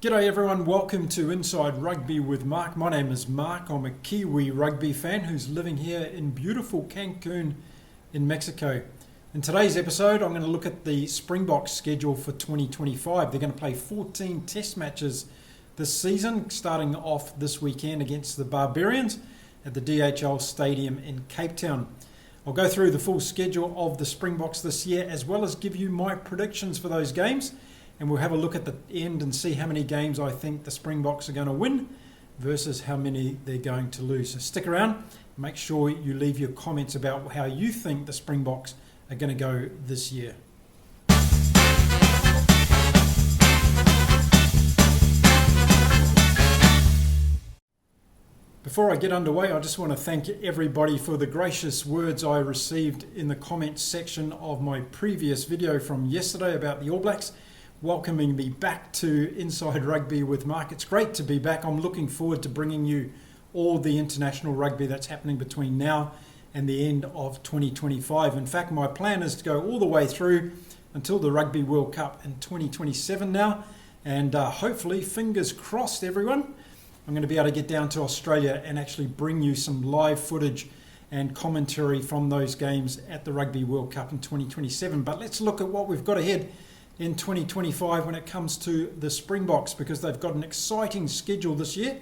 G'day everyone, welcome to Inside Rugby with Mark. My name is Mark. I'm a Kiwi rugby fan who's living here in beautiful Cancun in Mexico. In today's episode, I'm going to look at the Springboks schedule for 2025. They're going to play 14 test matches this season, starting off this weekend against the Barbarians at the DHL Stadium in Cape Town. I'll go through the full schedule of the Springboks this year, as well as give you my predictions for those games. And we'll have a look at the end and see how many games I think the Springboks are going to win versus how many they're going to lose. So stick around. Make sure you leave your comments about how you think the Springboks are going to go this year. Before I get underway, I just want to thank everybody for the gracious words I received in the comments section of my previous video from yesterday about the All Blacks, welcoming me back to Inside Rugby with Mark. It's great to be back. I'm looking forward to bringing you all the international rugby that's happening between now and the end of 2025. In fact, my plan is to go all the way through until the Rugby World Cup in 2027 now. And hopefully, fingers crossed everyone, I'm going to be able to get down to Australia and actually bring you some live footage and commentary from those games at the Rugby World Cup in 2027. But let's look at what we've got ahead in 2025 when it comes to the Springboks, because they've got an exciting schedule this year,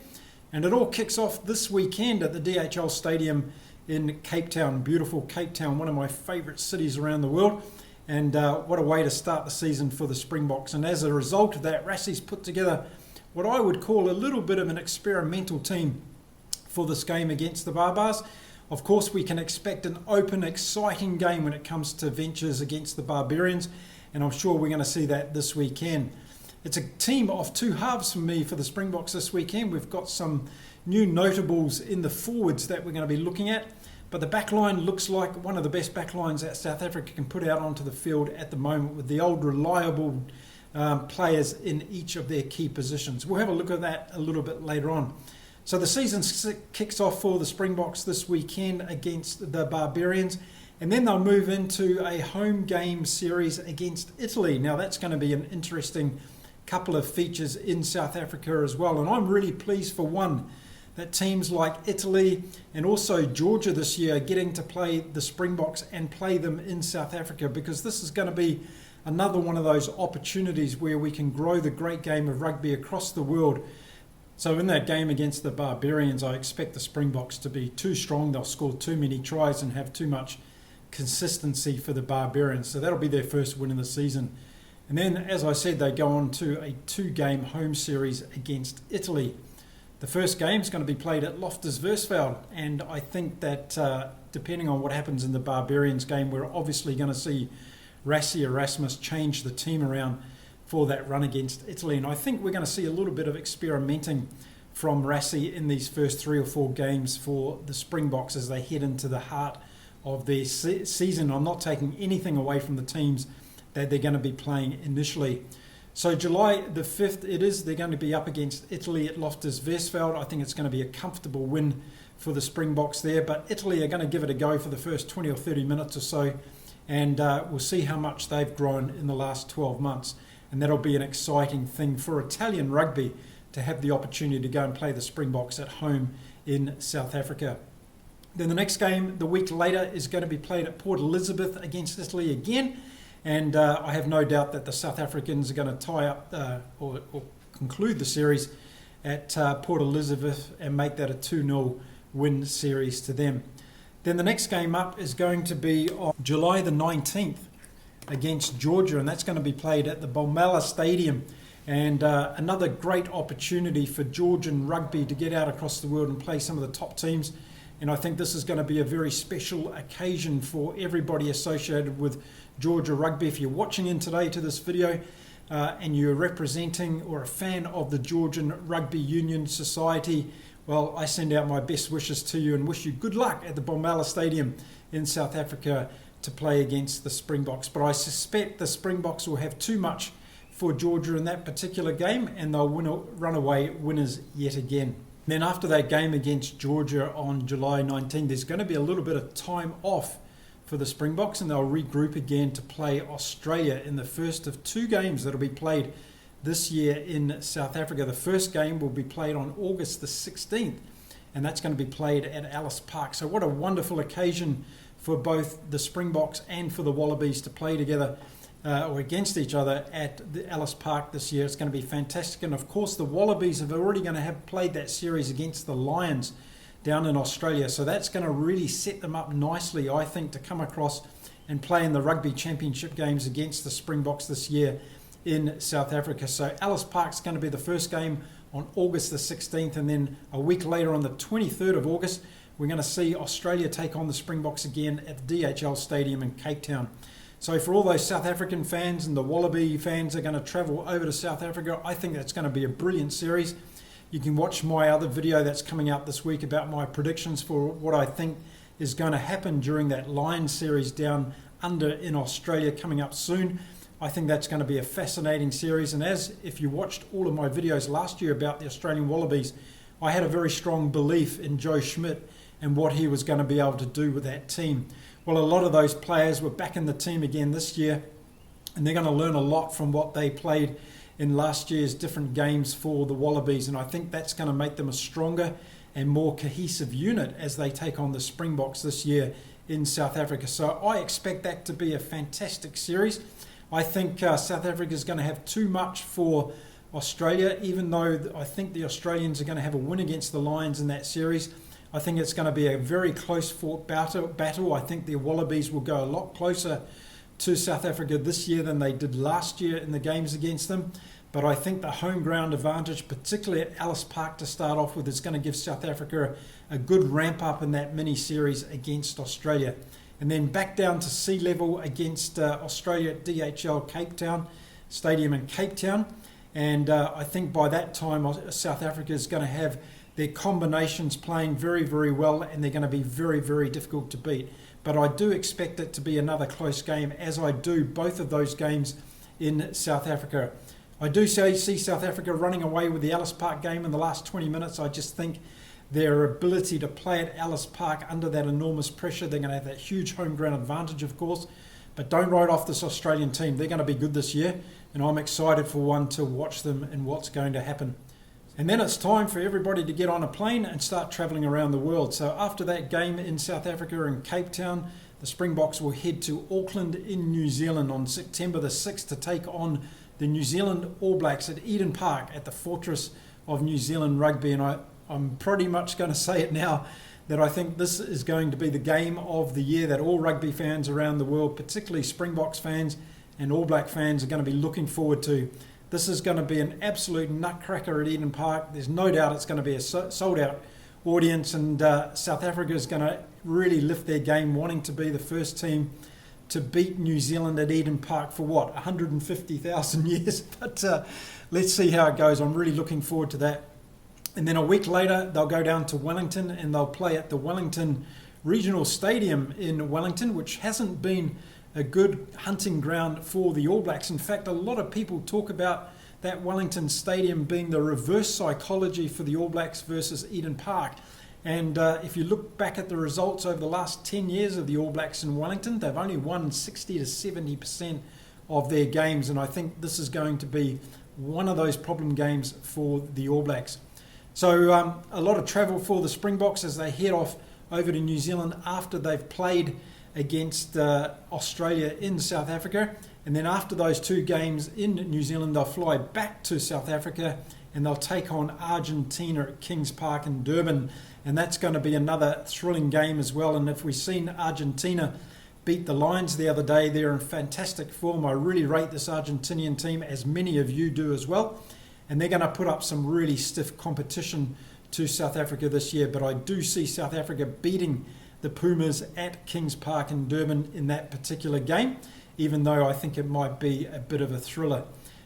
and it all kicks off this weekend at the DHL Stadium in Cape Town. Beautiful Cape Town, one of my favourite cities around the world, and what a way to start the season for the Springboks. And as a result of that, Rassie's put together what I would call a little bit of an experimental team for this game against the Barbars. Of course, we can expect an open, exciting game when it comes to ventures against the Barbarians, and I'm sure we're going to see that this weekend. It's a team of two halves for me for the Springboks this weekend. We've got some new notables in the forwards that we're going to be looking at, but the backline looks like one of the best backlines that South Africa can put out onto the field at the moment, with the old reliable players in each of their key positions. We'll have a look at that a little bit later on. So the season kicks off for the Springboks this weekend against the Barbarians, and then they'll move into a home game series against Italy. Now that's going to be an interesting couple of features in South Africa as well. And I'm really pleased, for one, that teams like Italy and also Georgia this year are getting to play the Springboks and play them in South Africa, because this is going to be another one of those opportunities where we can grow the great game of rugby across the world. So in that game against the Barbarians, I expect the Springboks to be too strong. They'll score too many tries and have too much consistency for the Barbarians. So that'll be their first win of the season. And then, as I said, they go on to a two-game home series against Italy. The first game is going to be played at Loftus Versfeld, and I think that depending on what happens in the Barbarians game, we're obviously going to see Rassie Erasmus change the team around for that run against Italy. And I think we're going to see a little bit of experimenting from Rassie in these first 3 or 4 games for the Springboks as they head into the heart of their season. I'm not taking anything away from the teams that they're going to be playing initially. So July the 5th they're going to be up against Italy at Loftus Versfeld. I think it's going to be a comfortable win for the Springboks there, but Italy are going to give it a go for the first 20 or 30 minutes or so, and we'll see how much they've grown in the last 12 months. And that'll be an exciting thing for Italian rugby to have the opportunity to go and play the Springboks at home in South Africa. Then the next game the week later is going to be played at Port Elizabeth against Italy again. And I have no doubt that the South Africans are going to tie up or conclude the series at Port Elizabeth and make that a 2-0 win series to them. Then the next game up is going to be on July the 19th against Georgia, and that's going to be played at the Bomala Stadium. And another great opportunity for Georgian rugby to get out across the world and play some of the top teams. And I think this is going to be a very special occasion for everybody associated with Georgia rugby. If you're watching in today to this video and you're representing or a fan of the Georgian Rugby Union Society, well, I send out my best wishes to you and wish you good luck at the Bomala Stadium in South Africa to play against the Springboks. But I suspect the Springboks will have too much for Georgia in that particular game, and they'll run away winners yet again. Then after that game against Georgia on July 19, there's going to be a little bit of time off for the Springboks, and they'll regroup again to play Australia in the first of 2 games that will be played this year in South Africa. The first game will be played on August the 16th, and that's going to be played at Ellis Park. So what a wonderful occasion for both the Springboks and for the Wallabies to play together or against each other at the Ellis Park this year. It's going to be fantastic. And of course, the Wallabies are already going to have played that series against the Lions down in Australia. So that's going to really set them up nicely, I think, to come across and play in the Rugby Championship games against the Springboks this year in South Africa. So Ellis Park's going to be the first game on August the 16th, and then a week later on the 23rd of August, we're going to see Australia take on the Springboks again at the DHL Stadium in Cape Town. So for all those South African fans and the Wallaby fans are going to travel over to South Africa, I think that's going to be a brilliant series. You can watch my other video that's coming out this week about my predictions for what I think is going to happen during that Lions series down under in Australia coming up soon. I think that's going to be a fascinating series. And as if you watched all of my videos last year about the Australian Wallabies, I had a very strong belief in Joe Schmidt and what he was going to be able to do with that team. Well, a lot of those players were back in the team again this year, and they're going to learn a lot from what they played in last year's different games for the Wallabies, and I think that's going to make them a stronger and more cohesive unit as they take on the Springboks this year in South Africa. So I expect that to be a fantastic series. I think South Africa is going to have too much for Australia, even though I think the Australians are going to have a win against the Lions in that series. I think it's going to be a very close fought battle. I think the Wallabies will go a lot closer to South Africa this year than they did last year in the games against them. But I think the home ground advantage, particularly at Ellis Park to start off with, is going to give South Africa a good ramp up in that mini series against Australia. And then back down to sea level against Australia at DHL Cape Town Stadium in Cape Town. And I think by that time South Africa is going to have their combinations playing very, very well, and they're going to be very, very difficult to beat. But I do expect it to be another close game, as I do both of those games in South Africa. I do see South Africa running away with the Ellis Park game in the last 20 minutes. I just think their ability to play at Ellis Park under that enormous pressure, they're going to have that huge home ground advantage, of course. But don't write off this Australian team. They're going to be good this year, and I'm excited for one to watch them and what's going to happen. And then it's time for everybody to get on a plane and start travelling around the world. So after that game in South Africa in Cape Town, the Springboks will head to Auckland in New Zealand on September the 6th to take on the New Zealand All Blacks at Eden Park at the Fortress of New Zealand Rugby. And I'm pretty much going to say it now that I think this is going to be the game of the year that all rugby fans around the world, particularly Springboks fans and All Black fans, are going to be looking forward to. This is going to be an absolute nutcracker at Eden Park. There's no doubt it's going to be a sold-out audience, and South Africa is going to really lift their game, wanting to be the first team to beat New Zealand at Eden Park for 150,000 years? But let's see how it goes. I'm really looking forward to that. And then a week later, they'll go down to Wellington and they'll play at the Wellington Regional Stadium in Wellington, which hasn't been a good hunting ground for the All Blacks. In fact, a lot of people talk about that Wellington Stadium being the reverse psychology for the All Blacks versus Eden Park. And if you look back at the results over the last 10 years of the All Blacks in Wellington, they've only won 60 to 70% of their games. And I think this is going to be one of those problem games for the All Blacks. So a lot of travel for the Springboks as they head off over to New Zealand after they've played against Australia in South Africa. And then after those two games in New Zealand, they'll fly back to South Africa and they'll take on Argentina at Kings Park in Durban. And that's going to be another thrilling game as well. And if we've seen Argentina beat the Lions the other day, they're in fantastic form. I really rate this Argentinian team, as many of you do as well. And they're going to put up some really stiff competition to South Africa this year. But I do see South Africa beating the Pumas at Kings Park in Durban in that particular game, even though I think it might be a bit of a thriller.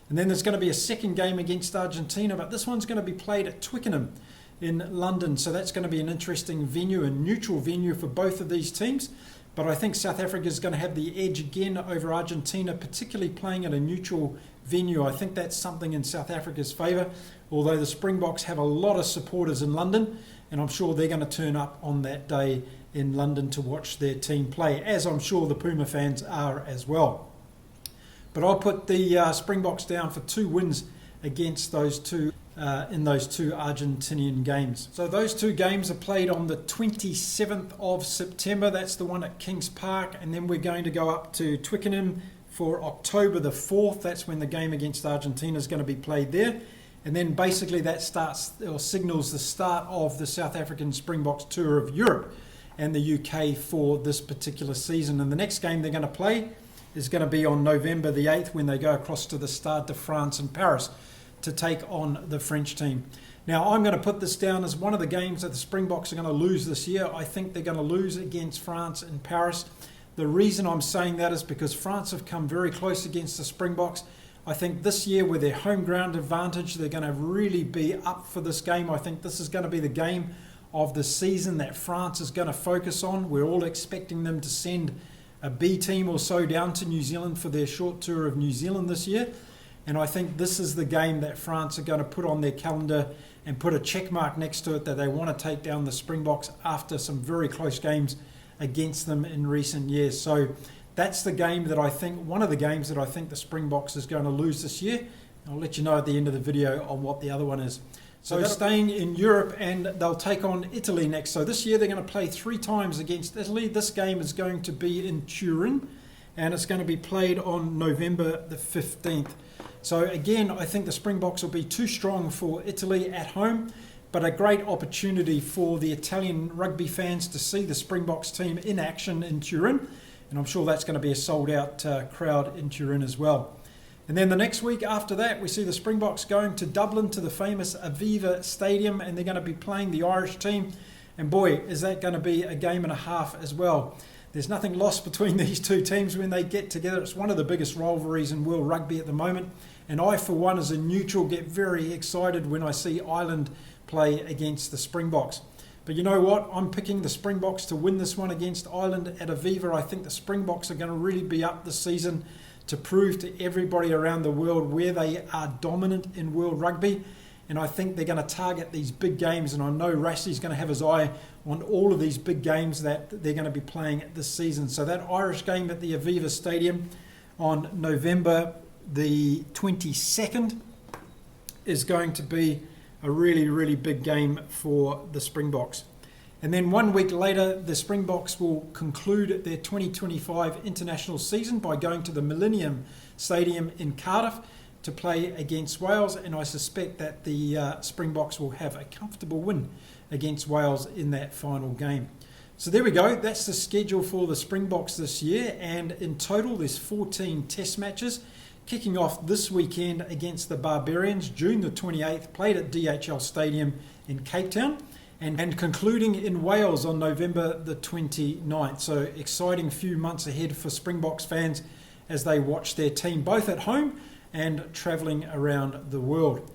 And then there's going to be a second game against Argentina, but this one's going to be played at Twickenham in London. So that's going to be an interesting venue, a neutral venue for both of these teams. But I think South Africa is going to have the edge again over Argentina, particularly playing at a neutral venue. I think that's something in South Africa's favour, although the Springboks have a lot of supporters in London, and I'm sure they're going to turn up on that day in London to watch their team play, as I'm sure the Puma fans are as well. But I'll put the Springboks down for 2 wins against those two in those two Argentinian games. So those two games are played on the 27th of September. That's the one at Kings Park, and then we're going to go up to Twickenham for October the 4th. That's when the game against Argentina is going to be played there. And then basically that starts or signals the start of the South African Springboks tour of Europe and the UK for this particular season. And the next game they're going to play is going to be on November the 8th when they go across to the Stade de France in Paris to take on the French team. Now, I'm going to put this down as one of the games that the Springboks are going to lose this year. I think they're going to lose against France in Paris. The reason I'm saying that is because France have come very close against the Springboks. I think this year, with their home ground advantage, they're going to really be up for this game. I think this is going to be the game of the season that France is going to focus on. We're all expecting them to send a B team or so down to New Zealand for their short tour of New Zealand this year. And I think this is the game that France are going to put on their calendar and put a check mark next to it that they want to take down the Springboks after some very close games against them in recent years. So that's the game that I think, one of the games that I think the Springboks is going to lose this year. I'll let you know at the end of the video on what the other one is. So staying in Europe, and they'll take on Italy next. So this year they're going to play 3 times against Italy. This game is going to be in Turin, and it's going to be played on November the 15th. So again, I think the Springboks will be too strong for Italy at home, but a great opportunity for the Italian rugby fans to see the Springboks team in action in Turin. And I'm sure that's going to be a sold-out crowd in Turin as well. And then the next week after that, we see the Springboks going to Dublin to the famous Aviva Stadium, and they're going to be playing the Irish team. And boy, is that going to be a game and a half as well. There's nothing lost between these two teams when they get together. It's one of the biggest rivalries in world rugby at the moment. And I, for one, as a neutral, get very excited when I see Ireland play against the Springboks. But you know what? I'm picking the Springboks to win this one against Ireland at Aviva. I think the Springboks are going to really be up this season to prove to everybody around the world where they are dominant in world rugby. And I think they're going to target these big games. And I know Rassie's going to have his eye on all of these big games that they're going to be playing this season. So that Irish game at the Aviva Stadium on November the 22nd is going to be a really, really big game for the Springboks. And then 1 week later, the Springboks will conclude their 2025 international season by going to the Millennium Stadium in Cardiff to play against Wales. And I suspect that the Springboks will have a comfortable win against Wales in that final game. So there we go. That's the schedule for the Springboks this year. And in total, there's 14 test matches. Kicking off this weekend against the Barbarians, June the 28th, played at DHL Stadium in Cape Town, and concluding in Wales on November the 29th. So exciting few months ahead for Springboks fans as they watch their team both at home and travelling around the world.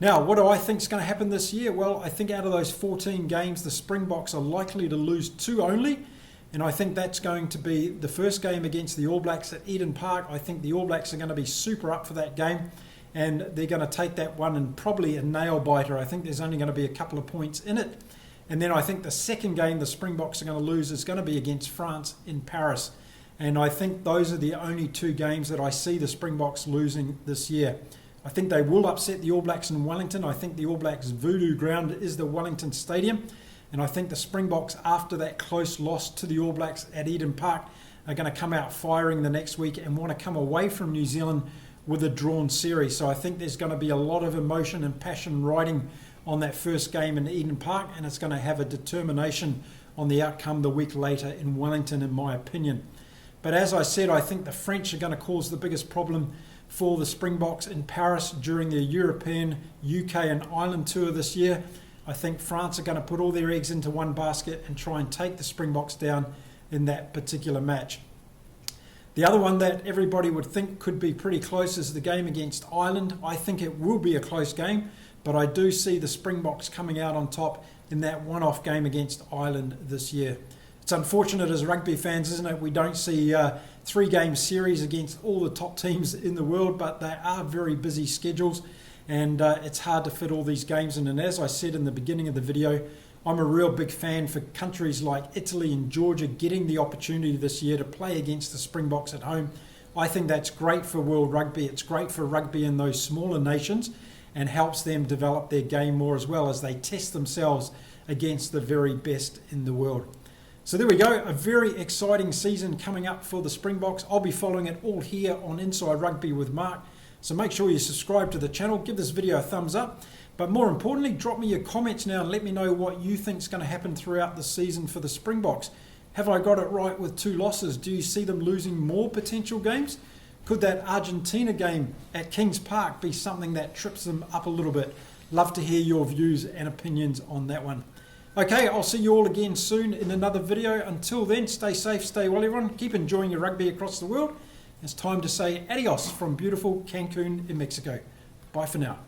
Now, what do I think is going to happen this year? Well, I think out of those 14 games, the Springboks are likely to lose 2 only. And I think that's going to be the first game against the All Blacks at Eden Park. I think the All Blacks are going to be super up for that game, and they're going to take that one and probably a nail biter. I think there's only going to be a couple of points in it. And then I think the second game the Springboks are going to lose is going to be against France in Paris. And I think those are the only 2 games that I see the Springboks losing this year. I think they will upset the All Blacks in Wellington. I think the All Blacks' voodoo ground is the Wellington Stadium. And I think the Springboks, after that close loss to the All Blacks at Eden Park, are going to come out firing the next week and want to come away from New Zealand with a drawn series. So I think there's going to be a lot of emotion and passion riding on that first game in Eden Park, and it's going to have a determination on the outcome the week later in Wellington, in my opinion. But as I said, I think the French are going to cause the biggest problem for the Springboks in Paris during their European, UK and Ireland tour this year. I think France are going to put all their eggs into one basket and try and take the Springboks down in that particular match. The other one that everybody would think could be pretty close is the game against Ireland. I think it will be a close game, but I do see the Springboks coming out on top in that one-off game against Ireland this year. It's unfortunate as rugby fans, isn't it? We don't see 3-game series against all the top teams in the world, but they are very busy schedules. And it's hard to fit all these games in. And as I said in the beginning of the video, I'm a real big fan for countries like Italy and Georgia getting the opportunity this year to play against the Springboks at home. I think that's great for world rugby. It's great for rugby in those smaller nations. and helps them develop their game more as well as they test themselves against the very best in the world. So there we go, a very exciting season coming up for the Springboks. I'll be following it all here on Inside Rugby with Mark. So make sure you subscribe to the channel, give this video a thumbs up, but more importantly, drop me your comments now and let me know what you think is going to happen throughout the season for the Springboks. Have I got it right with 2 losses? Do you see them losing more potential games? Could that Argentina game at Kings Park be something that trips them up a little bit? Love to hear your views and opinions on that one. Okay, I'll see you all again soon in another video. Until then, stay safe, stay well everyone. Keep enjoying your rugby across the world. It's time to say adios from beautiful Cancun in Mexico. Bye for now.